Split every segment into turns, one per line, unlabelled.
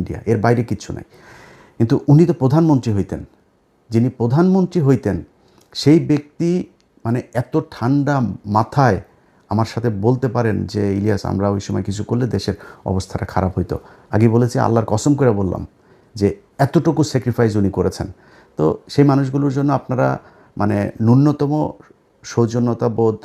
India, এর বাইরে কিচ্ছু নাই। কিন্তু উনি তো প্রধানমন্ত্রী হইতেন, যিনি প্রধানমন্ত্রী হইতেন সেই ব্যক্তি মানে এত ঠান্ডা মাথায় আমার সাথে বলতে পারেন যে ইলিয়াস আমরা ওই সময় কিছু করলে দেশের অবস্থাটা খারাপ হইতো। আগে বলেছি, আল্লাহর কসম করে বললাম যে এতটুকু স্যাক্রিফাইস উনি করেছেন। তো সেই মানুষগুলোর জন্য আপনারা মানে ন্যূনতম সৌজন্যতা বোধ,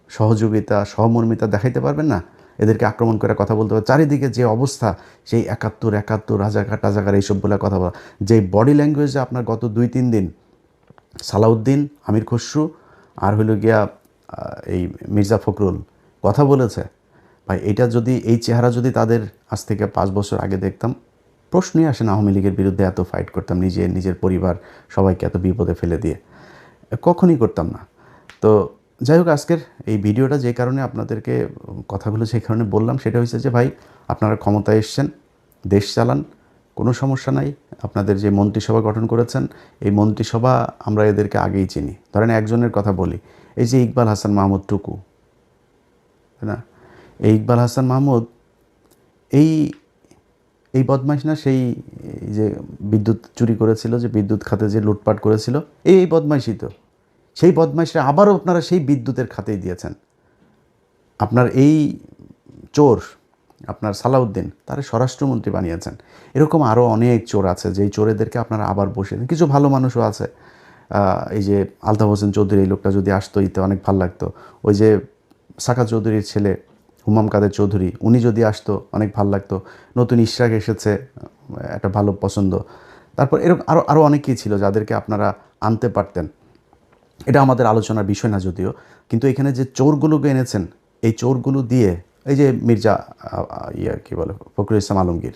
সহযোগিতা, সহমর্মিতা দেখাইতে পারবেন না? এদেরকে আক্রমণ করে কথা বলতে হবে। চারিদিকে যে অবস্থা, সেই ৭১ রাজাকার টাজাকার এইসব বলে কথা বলা, যেই বডি ল্যাঙ্গুয়েজে আপনার গত ২-৩ দিন সালাউদ্দিন, আমির খসরু আর হইল গিয়া এই মির্জা ফখরুল কথা বলেছে, ভাই এটা যদি এই চেহারা যদি তাদের আজ থেকে ৫ বছর আগে দেখতাম, প্রশ্নই আসে না আওয়ামী লীগের বিরুদ্ধে এত ফাইট করতাম, নিজের পরিবার সবাইকে এত বিপদে ফেলে দিয়ে, কখনই করতাম না। তো যাই হোক, আজকের এই ভিডিওটা যে কারণে আপনাদেরকে কথাগুলো সেই কারণে বললাম, সেটা হচ্ছে যে ভাই আপনারা ক্ষমতায় এসছেন, দেশ চালান, কোনো সমস্যা নাই। আপনাদের যে মন্ত্রিসভা গঠন করেছেন, এই মন্ত্রিসভা আমরা এদেরকে আগেই চিনি। ধরেন একজনের কথা বলি, এই যে ইকবাল হাসান মাহমুদ টুকু, তাই না? এই ইকবাল হাসান মাহমুদ এই বদমাইশ না? সেই যে বিদ্যুৎ চুরি করেছিল, যে বিদ্যুৎ খাতে যে লুটপাট করেছিল, এই বদমাইশই তো। সেই বদমাইশরা আবারও আপনারা সেই বিদ্যুতের খাতেই দিয়েছেন। আপনার এই চোর, আপনার সালাউদ্দিন, তারা স্বরাষ্ট্রমন্ত্রী বানিয়েছেন। এরকম আরও অনেক চোর আছে, যেই চোরেদেরকে আপনারা আবার বসিয়ে দেন। কিছু ভালো মানুষও আছে, এই যে আলতাফ হোসেন চৌধুরী, এই লোকটা যদি আসতো ইতে অনেক ভালো লাগতো। ওই যে সাকা চৌধুরীর ছেলে হুমাম কাদের চৌধুরী, উনি যদি আসতো অনেক ভালো লাগতো। নতুন ইশরাক এসেছে, একটা ভালো পছন্দ। তারপর এরকম আরও অনেকেই ছিল যাদেরকে আপনারা আনতে পারতেন। এটা আমাদের আলোচনার বিষয় না যদিও, কিন্তু এখানে যে চোরগুলোকে এনেছেন, এই চোরগুলো দিয়ে এই যে মির্জা কী বলে ফখরুল ইসলাম আলমগীর,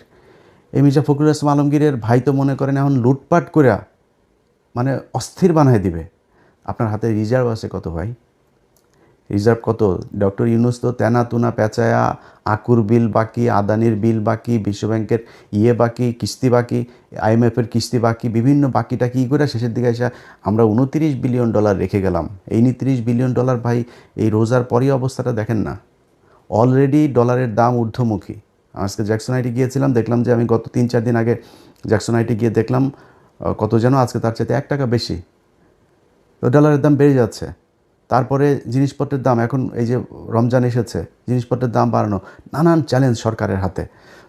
এই মির্জা ফখরুল ইসলাম আলমগীরের ভাই তো মনে করেন এখন লুটপাট করে মানে অস্থির বানায় দিবে। আপনার হাতে রিজার্ভ আছে কত ভাই? রিজার্ভ কত? ডক্টর ইউনূস তো তেনা তুনা পেঁচায়া, আকুর বিল বাকি, আদানির বিল বাকি, বিশ্বব্যাংকের বাকি, কিস্তি বাকি, IMF-এর কিস্তি বাকি, বিভিন্ন বাকিটা কী করে শেষের দিকে এসে আমরা $29 বিলিয়ন রেখে গেলাম। এই $29 বিলিয়ন ভাই, এই রোজার পরই অবস্থাটা দেখেন না। অলরেডি ডলারের দাম ঊর্ধ্বমুখী। আজকে জ্যাকসন আইটি গিয়েছিলাম, দেখলাম যে আমি গত ৩-৪ দিন আগে জ্যাকসন আইটি গিয়ে দেখলাম কত যেন আজকে তার চাইতে $1 বেশি। তো ডলারের দাম বেড়ে যাচ্ছে। তারপরে জিনিসপত্রের দাম, এখন এই যে রমজান এসেছে, জিনিসপত্রের দাম বাড়ানো, নানান চ্যালেঞ্জ সরকারের হাতে।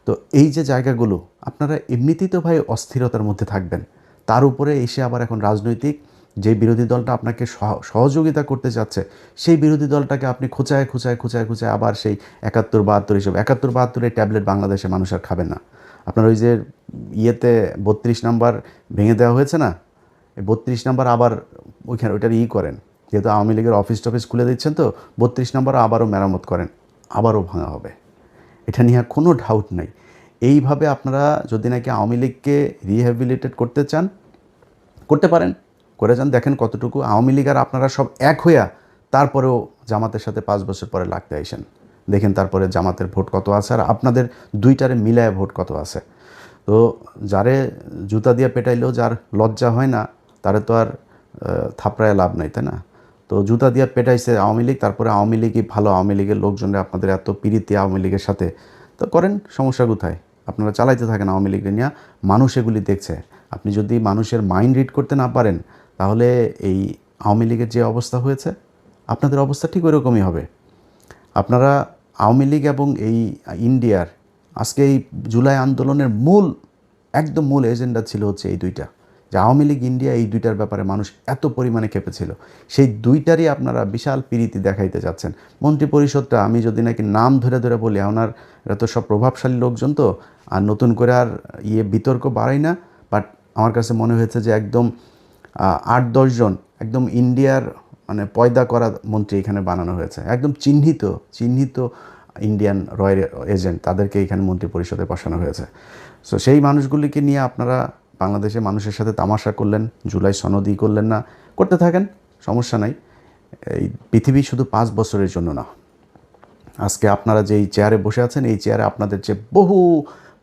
তো এই যে জায়গাগুলো, আপনারা এমনিতেই তো ভাই অস্থিরতার মধ্যে থাকবেন, তার উপরে এসে আবার এখন রাজনৈতিক যে বিরোধী দলটা আপনাকে সহযোগিতা করতে চাচ্ছে, সেই বিরোধী দলটাকে আপনি খোঁচায় আবার সেই ৭১-৭২ হিসেবে ৭১-৭২ ট্যাবলেট বাংলাদেশের মানুষ আর খাবেন না। আপনার ওই যে ৩২ নাম্বার ভেঙে দেওয়া হয়েছে না, এই ৩২ নাম্বার আবার ওইখানে ওইটার করেন, যেহেতু আওয়ামী লীগের অফিস টফিস খুলে দিচ্ছেন, তো ৩২ নাম্বার আবারও মেরামত করেন, আবারও ভাঙা হবে, এটা নিয়ে কোনো ডাউট নাই। এইভাবে আপনারা যদি নাকি আওয়ামী লীগকে রিহ্যাবিলিটেট করতে চান, করতে পারেন, করে যান, দেখেন কতটুকু আওয়ামী লীগ আর আপনারা সব এক হইয়া তারপরেও জামাতের সাথে ৫ বছর পরে লাগতে আইসেন, দেখেন তারপরে জামাতের ভোট কত আছে আর আপনাদের দুইটারে মিলায় ভোট কত আছে। তো যারে জুতা দিয়ে পেটাইলেও যার লজ্জা হয় না, তারে তো আর থাপড়ায় লাভ নাই, তাই না? তো জুতা দিয়ে পেটাইছে আওয়ামী লীগ, তারপরে আওয়ামী লীগই ভালো, আওয়ামী লীগের লোকজনরা আপনাদের এত পিরিতি আওয়ামী লীগের সাথে, তো করেন, সমস্যা কোথায়? আপনারা চালাইতে থাকেন আওয়ামী লীগের নিয়ে, মানুষ এগুলি দেখছে। আপনি যদি মানুষের মাইন্ড রিড করতে না পারেন, তাহলে এই আওয়ামী লীগের যে অবস্থা হয়েছে, আপনাদের অবস্থা ঠিক ওইরকমই হবে। আপনারা আওয়ামী লীগ এবং এই ইন্ডিয়ার আজকে এই জুলাই আন্দোলনের একদম মূল এজেন্ডা ছিল হচ্ছে এই দুইটা, যে আওয়ামী লীগ ইন্ডিয়া, এই দুইটার ব্যাপারে মানুষ এত পরিমাণে খেপেছিল, সেই দুইটারই আপনারা বিশাল পিরিতি দেখাইতে যাচ্ছেন। মন্ত্রী পরিষদটা আমি যদি নাকি নাম ধরে ধরে বলি, ওনার এরা তো সব প্রভাবশালী লোকজন, তো আর নতুন করে আর বিতর্ক বাড়াই না, বাট আমার কাছে মনে হয়েছে যে একদম ৮-১০ জন একদম ইন্ডিয়ার মানে পয়দা করা মন্ত্রী এখানে বানানো হয়েছে, একদম চিহ্নিত ইন্ডিয়ান রয়্যাল এজেন্ট, তাদেরকে এখানে মন্ত্রী পরিষদে বসানো হয়েছে। সো সেই মানুষগুলিকে নিয়ে আপনারা বাংলাদেশের মানুষের সাথে তামাশা করলেন, জুলাই সনদই করলেন না, করতে থাকেন, সমস্যা নাই। এই পৃথিবী শুধু ৫ বছরের জন্য না। আজকে আপনারা যেই চেয়ারে বসে আছেন, এই চেয়ারে আপনাদের যে বহু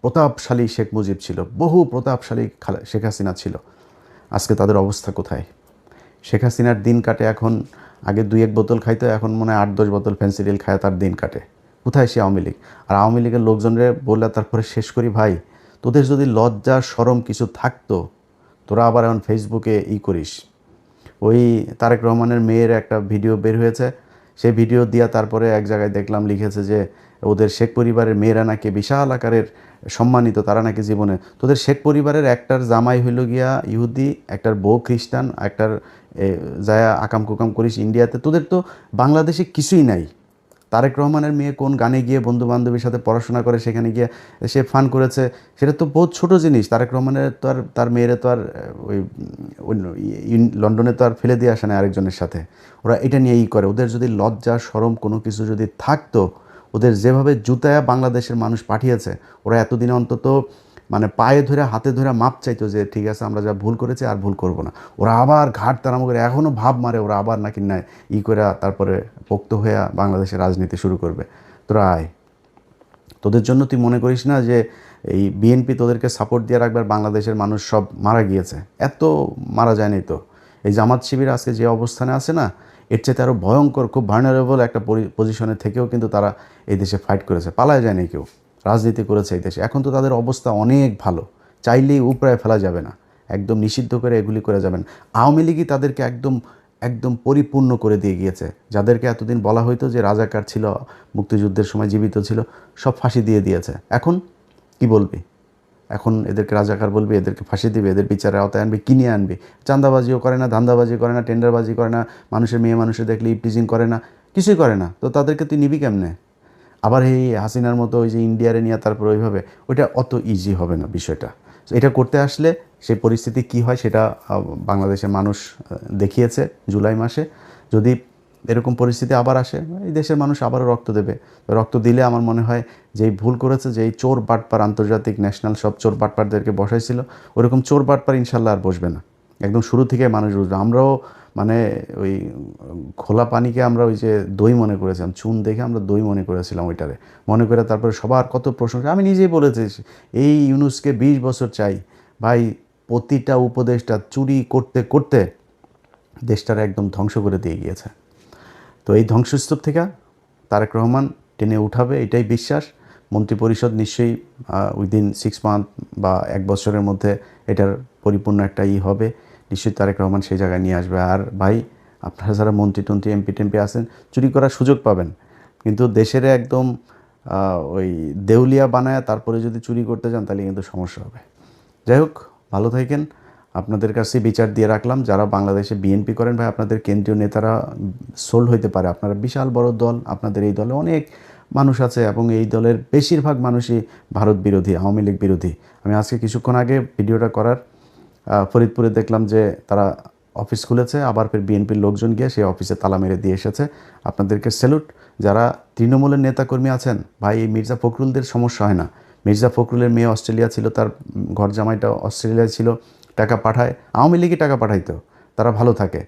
প্রতাপশালী শেখ মুজিব ছিল, বহু প্রতাপশালী শেখ হাসিনা ছিল, আজকে তাদের অবস্থা কোথায়? শেখ হাসিনার দিন কাটে এখন, আগে ২-১ বোতল খাইতো, এখন মনে হয় ৮-১০ বোতল ফেন্সিডিল খায় তার দিন কাটে। কোথায় সে আওয়ামী লীগ? আর আওয়ামী লীগের লোকজনরে বললে তারপরে শেষ করি, ভাই তোদের যদি লজ্জা শরম কিছু থাকতো, তোরা আবার এখন ফেসবুকে করিস। ওই তারেক রহমানের মেয়ের একটা ভিডিও বের হয়েছে, সেই ভিডিও দিয়া তারপরে এক জায়গায় দেখলাম লিখেছে যে ওদের শেখ পরিবারের মেয়েরা নাকি বিশাল আকারের সম্মানিত, তারা নাকি জীবনে। তোদের শেখ পরিবারের একটার জামাই হইল গিয়া ইহুদি, একটার বউ খ্রিস্টান, একটার যায় আকাম কুকাম করিস ইন্ডিয়াতে। তোদের তো বাংলাদেশে কিছুই নাই। তারেক রহমানের মেয়ে কোন গানে গিয়ে বন্ধু বান্ধবীর সাথে পড়াশোনা করে সেখানে গিয়ে সে ফান করেছে, সেটা তো বহুত ছোট জিনিস। তারেক রহমানের তো আর তার মেয়েরে তো আর ওই লন্ডনে তো আর ফেলে দিয়ে আসে না আরেকজনের সাথে। ওরা এটা নিয়েই করে। ওদের যদি লজ্জা শরম কোনো কিছু যদি থাকতো, ওদের যেভাবে জুতায়া বাংলাদেশের মানুষ পাঠিয়েছে, ওরা এতদিনে অন্তত মানে পায়ে ধরে হাতে ধরে মাপ চাইতো যে ঠিক আছে আমরা যা ভুল করেছি আর ভুল করব না। ওরা আবার ঘাট তাড়ামো করে এখনও ভাব মারে ওরা আবার নাকি নেয় করে তারপরে পোক্ত হয়ে বাংলাদেশের রাজনীতি শুরু করবে। তোরা আয়, তোদের জন্য তুই মনে করিস না যে এই বিএনপি তোদেরকে সাপোর্ট দিয়ে রাখবার বাংলাদেশের মানুষ সব মারা গিয়েছে? এত মারা যায়নি তো। এই জামাত শিবির আজকে যে অবস্থানে আছে না, এর চেয়ে আরও ভয়ঙ্কর খুব ভার্নারেবল একটা পজিশনে থেকেও কিন্তু তারা এই দেশে ফাইট করেছে, পালায় যায়নি কেউ, রাজনীতি করেছে এই দেশে। এখন তো তাদের অবস্থা অনেক ভালো, চাইলেই উপরায় ফেলা যাবে না, একদম নিষিদ্ধ করে এগুলি করে যাবেন। আওয়ামী লীগই তাদেরকে একদম একদম পরিপূর্ণ করে দিয়ে গিয়েছে। যাদেরকে এতদিন বলা হইতো যে রাজাকার ছিল, মুক্তিযুদ্ধের সময় জীবিত ছিল, সব ফাঁসি দিয়ে দিয়েছে। এখন কি বলবি? এখন এদেরকে রাজাকার বলবি, এদেরকে ফাঁসি দিবে, এদের বিচারের আওতায় আনবি, কিনে আনবি। চাঁদাবাজিও করে না, ধান্দাবাজি করে না, টেন্ডারবাজি করে না, মানুষের মেয়ে মানুষের দেখলে ইপটিজিং করে না, কিছুই করে না। তো তাদেরকে তুই নিবি কেমনে? আবার এই হাসিনার মতো ওই যে ইন্ডিয়ারে নিয়ে তারপর ওইভাবে, ওইটা অত ইজি হবে না বিষয়টা। এটা করতে আসলে সেই পরিস্থিতি কি হয় সেটা বাংলাদেশের মানুষ দেখিয়েছে জুলাই মাসে। যদি এরকম পরিস্থিতি আবার আসে, এই দেশের মানুষ আবারও রক্ত দেবে। রক্ত দিলে আমার মনে হয় যেই ভুল করেছে, যেই চোর বাটপার আন্তর্জাতিক ন্যাশনাল সব চোর বাটপারদেরকে বসাইছিল, ওরকম চোর বাটপার ইনশাল্লাহ আর বসবে না। একদম শুরু থেকে মানুষ বুঝবে। আমরাও মানে ওই খোলা পানিকে আমরা ওই যে দই মনে করেছিলাম, চুন দেখে আমরা দই মনে করেছিলাম ওইটারে, মনে করে তারপরে সবার কত প্রশংসা। আমি নিজেই বলেছি এই ইউনুসকে 20 বছর চাই ভাই। প্রতিটা উপদেশটা চুরি করতে করতে দেশটার একদম ধ্বংস করে দিয়ে গিয়েছে। তো এই ধ্বংসস্তূপ থেকে তারেক রহমান টেনে উঠাবে, এটাই বিশ্বাস। মন্ত্রিপরিষদ নিশ্চয়ই উইদিন 6 মান্থ বা 1 বছরের মধ্যে এটার পরিপূর্ণ একটা হবে। নিশ্চয়ই তারেক রহমান সেই জায়গায় নিয়ে আসবে। আর ভাই, আপনারা যারা মন্ত্রী টন্ত্রী এমপি টেমপি আছেন, চুরি করার সুযোগ পাবেন, কিন্তু দেশের একদম ওই দেউলিয়া বানায় তারপরে যদি চুরি করতে যান তাহলে কিন্তু সমস্যা হবে। যাই হোক, ভালো থাকেন। আপনাদের কাছে বিচার দিয়ে রাখলাম, যারা বাংলাদেশে বিএনপি করেন ভাই, আপনাদের কেন্দ্রীয় নেতারা সোল্ড হইতে পারে। আপনারা বিশাল বড় দল, আপনাদের এই দলে অনেক মানুষ আছে এবং এই দলের বেশিরভাগ মানুষই ভারত বিরোধী, আওয়ামী লীগ বিরোধী। আমি আজকে কিছুক্ষণ আগে ভিডিওটা করার ফরিদপুরে দেখলাম যে তারা অফিস খুলেছে, আবার ফের বিএনপির লোকজন গিয়ে সেই অফিসে তালা মেরে দিয়ে এসেছে। আপনাদেরকে স্যালুট। যারা তৃণমূলের নেতাকর্মী আছেন ভাই, এই মির্জা ফখরুলদের সমস্যা হয় না। মির্জা ফখরুলের মেয়ে অস্ট্রেলিয়া ছিল, তার ঘর জামাইটা অস্ট্রেলিয়ায় ছিল, টাকা পাঠায়, আওয়ামী লীগই টাকা পাঠাইতো, তারা ভালো থাকে।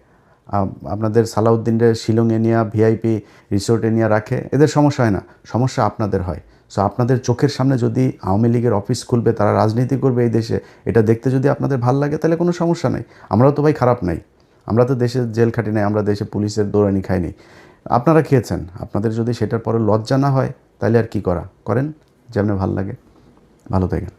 আপনাদের সালাউদ্দিনের শিলংয়ে নিয়ে ভিআইপি রিসোর্টে নিয়ে রাখে, এদের সমস্যা হয় না, সমস্যা আপনাদের হয়। সো আপনাদের চোখের সামনে যদি আওয়ামী লীগের অফিস খুলবে, তারা রাজনীতি করবে এই দেশে, এটা দেখতে যদি আপনাদের ভাল লাগে তাহলে কোনো সমস্যা নেই। আমরাও তো ভাই খারাপ নাই, আমরা তো দেশে জেল খাটি নাই, আমরা দেশে পুলিশের দৌড়ানি খাইনি, আপনারা খেয়েছেন। আপনাদের যদি সেটার পরে লজ্জা না হয় তাহলে আর কি করেন, যেমন ভাল লাগে। ভালো থাকেন।